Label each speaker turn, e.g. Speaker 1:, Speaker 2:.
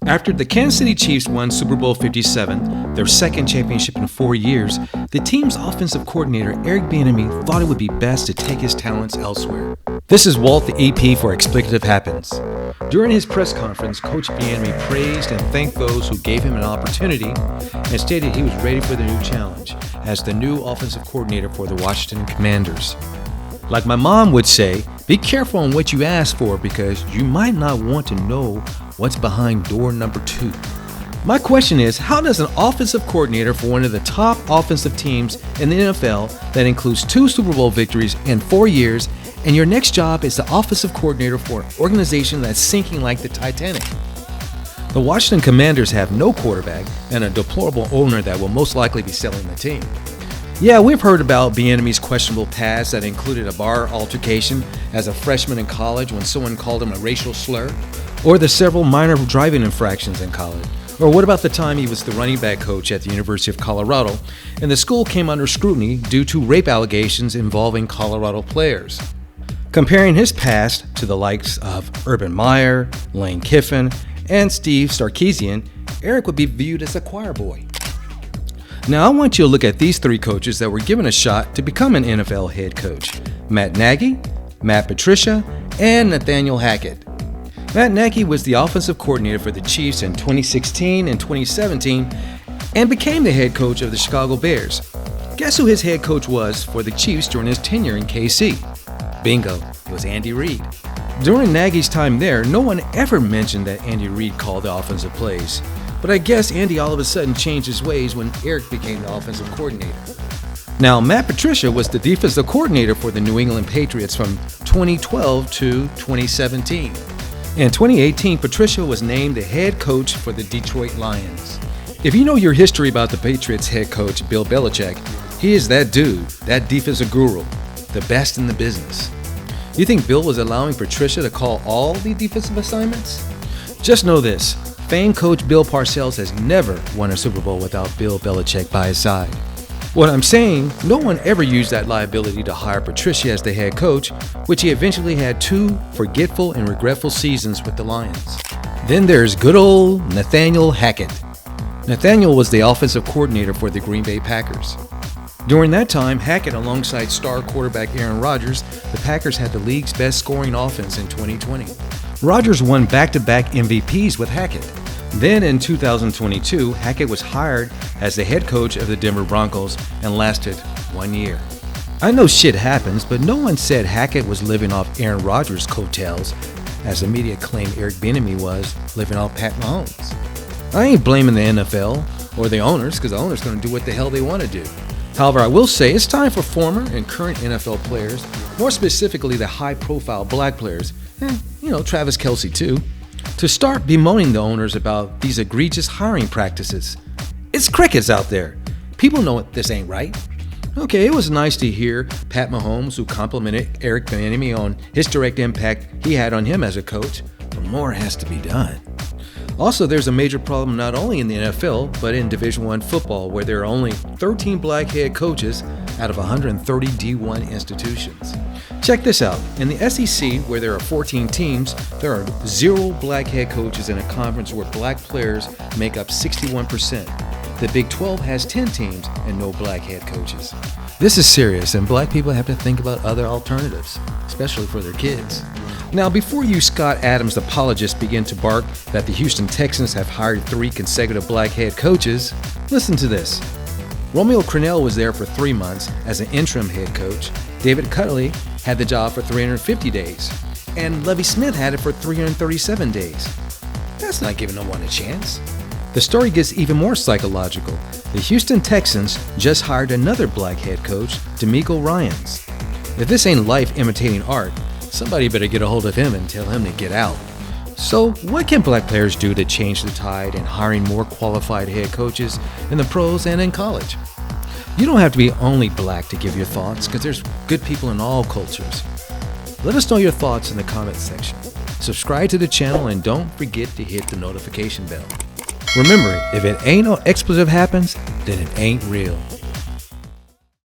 Speaker 1: After the Kansas City Chiefs won Super Bowl 57, their second championship in 4 years, the team's offensive coordinator, Eric Bieniemy, thought it would be best to take his talents elsewhere. This is Walt, the EP for Explicative Happens. During his press conference, Coach Bieniemy praised and thanked those who gave him an opportunity and stated he was ready for the new challenge as the new offensive coordinator for the Washington Commanders. Like my mom would say, be careful on what you ask for because you might not want to know what's behind door number 2. My question is, how does an offensive coordinator for one of the top offensive teams in the NFL that includes 2 Super Bowl victories in 4 years, and your next job is the offensive coordinator for an organization that's sinking like the Titanic? The Washington Commanders have no quarterback and a deplorable owner that will most likely be selling the team. Yeah, we've heard about Bieniemy's questionable past that included a bar altercation as a freshman in college when someone called him a racial slur, or the several minor driving infractions in college. Or what about the time he was the running back coach at the University of Colorado and the school came under scrutiny due to rape allegations involving Colorado players? Comparing his past to the likes of Urban Meyer, Lane Kiffin, and Steve Sarkisian, Eric would be viewed as a choir boy. Now I want you to look at these 3 coaches that were given a shot to become an NFL head coach: Matt Nagy, Matt Patricia, and Nathaniel Hackett. Matt Nagy was the offensive coordinator for the Chiefs in 2016 and 2017 and became the head coach of the Chicago Bears. Guess who his head coach was for the Chiefs during his tenure in KC? Bingo, it was Andy Reid. During Nagy's time there, no one ever mentioned that Andy Reid called the offensive plays. But I guess Andy all of a sudden changed his ways when Eric became the offensive coordinator. Now, Matt Patricia was the defensive coordinator for the New England Patriots from 2012 to 2017. In 2018, Patricia was named the head coach for the Detroit Lions. If you know your history about the Patriots head coach, Bill Belichick, he is that dude, that defensive guru, the best in the business. You think Bill was allowing Patricia to call all the defensive assignments? Just know this. Famed coach Bill Parcells has never won a Super Bowl without Bill Belichick by his side. What I'm saying, no one ever used that liability to hire Patricia as the head coach, which he eventually had 2 forgetful and regretful seasons with the Lions. Then there's good old Nathaniel Hackett. Nathaniel was the offensive coordinator for the Green Bay Packers. During that time, Hackett, alongside star quarterback Aaron Rodgers, the Packers had the league's best scoring offense in 2020. Rodgers won back-to-back MVPs with Hackett. Then in 2022, Hackett was hired as the head coach of the Denver Broncos and lasted 1 year. I know shit happens, but no one said Hackett was living off Aaron Rodgers' coattails, as the media claimed Eric Bieniemy was living off Pat Mahomes. I ain't blaming the NFL or the owners, because the owners are going to do what the hell they want to do. However, I will say it's time for former and current NFL players, more specifically the high-profile black players, Travis Kelce too, to start bemoaning the owners about these egregious hiring practices. It's crickets out there. People know this ain't right. Okay, it was nice to hear Pat Mahomes, who complimented Eric Bieniemy on his direct impact he had on him as a coach, but more has to be done. Also, there's a major problem not only in the NFL, but in Division I football, where there are only 13 black head coaches out of 130 D1 institutions. Check this out. In the SEC, where there are 14 teams, there are 0 black head coaches in a conference where black players make up 61%. The Big 12 has 10 teams and no black head coaches. This is serious, and black people have to think about other alternatives, especially for their kids. Now, before you Scott Adams apologists begin to bark that the Houston Texans have hired 3 consecutive black head coaches, listen to this. Romeo Crennel was there for 3 months as an interim head coach. David Culley had the job for 350 days. And Lovie Smith had it for 337 days. That's not giving no one a chance. The story gets even more psychological. The Houston Texans just hired another black head coach, DeMeco Ryans. If this ain't life imitating art, somebody better get a hold of him and tell him to get out. So, what can black players do to change the tide in hiring more qualified head coaches in the pros and in college? You don't have to be only black to give your thoughts, because there's good people in all cultures. Let us know your thoughts in the comments section. Subscribe to the channel and don't forget to hit the notification bell. Remember, if it ain't no expletive happens, then it ain't real.